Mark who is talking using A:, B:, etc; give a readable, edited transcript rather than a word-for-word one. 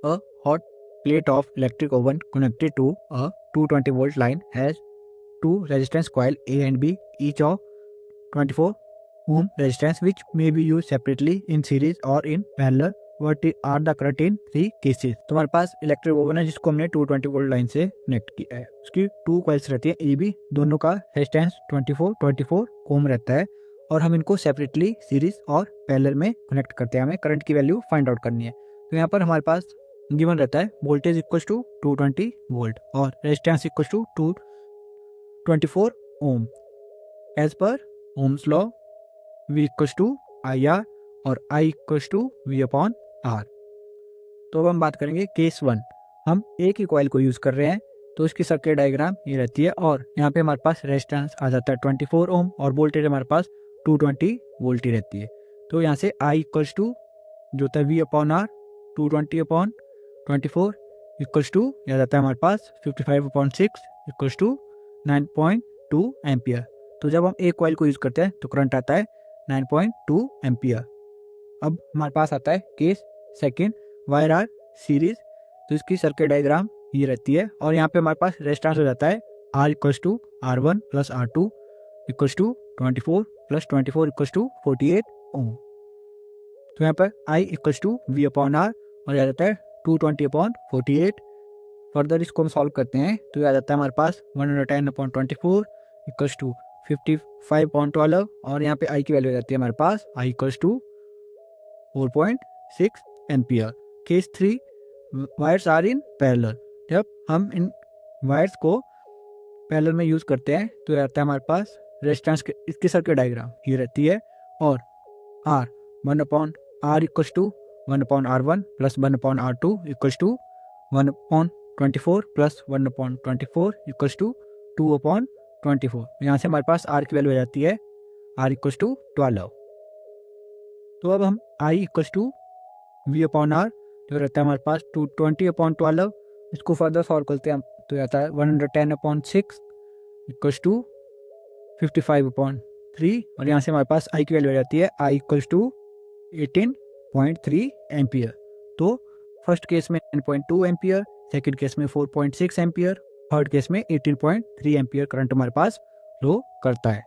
A: A hot plate of electric oven connected to a 220 volt line has two resistance coil A and B, each of 24 ohm resistance, which may be used separately in series or in parallel. What are the current in three cases? तुम्हारे पास electric oven है जिसको हमने 220 volt line से connect किया है। उसकी two coils रहती है ए बी, दोनों का रेजिस्टेंस 24 ओम रहता है और हम इनको सेपरेटली सीरीज और पैरेलल में कनेक्ट करते हैं। हमें करंट की वैल्यू फाइंड आउट करनी है। तो यहाँ पर हमारे पास गिवन रहता है वोल्टेज इक्वल टू 220 वोल्ट और resistance equal to 224 ohm. As per Ohm's law V equal to I R और I equal to V upon R. तो अब हम बात करेंगे केस 1। हम एक ही कॉइल को यूज़ कर रहे हैं तो इसकी सर्किट डायग्राम ये रहती है और यहाँ पे हमारे पास रेजिस्टेंस आ जाता है 24 ओम और वोल्टेज हमारे पास 220 वोल्ट ही रहती है। तो यहाँ से I इक्वल टू जो होता है V upon R 220 upon 24 equal to यह जाता है हमारे पास 55/6 इक्वल टू 9.2 एम्पियर। तो जब हम एक कॉइल को यूज़ करते हैं तो करंट आता है 9.2 एम्पियर। अब हमारे पास आता है case second, wire R series. तो इसकी सर्किट डायग्राम ये रहती है और यहाँ पे हमारे पास रेजिस्टेंस हो जाता है R equal to R1 plus R2 equal to 24 plus 24 equal to 48 ohm. तो यहाँ पर I equal to V upon R और यह जाता है 220 अपॉन 48। फर्दर इसको हम सॉल्व करते हैं तो यह जाता है हमारे पास 110 अपॉन 24 इक्वल टू 55/12 और यहाँ पे I की वैल्यू हो जाती है हमारे पास I equals to 4.6 ampere. Case 3, wires are in parallel. जब हम इन वायर्स को पैरेलल में यूज़ करते हैं तो रहता है हमारे पास रेजिस्टेंस इसकी सर्किट डायग्राम ये रहती है और R 1/R equals to 1/R1 plus 1/R2 equals to 1/24 plus 1/24 equals to 2/24। यहाँ से हमारे पास R की वैल्यू आ जाती है R इक्वल्स टू 12। तो अब हम I equals to V upon R जो रहता है हमारे पास 220/12, इसको फर्दर सॉल्व करते हैं तो आता है 110/6 इक्वल्स टू 55/3 और यहाँ से हमारे पास I की वैल्यू आ जाती है I इक्वल्स टू 18.3 एम्पियर। तो फर्स्ट केस में 9.2 एम्पियर, सेकेंड केस में 4.6 एम्पियर, थर्ड केस में 18.3 एम्पियर करंट हमारे पास फ्लो करता है।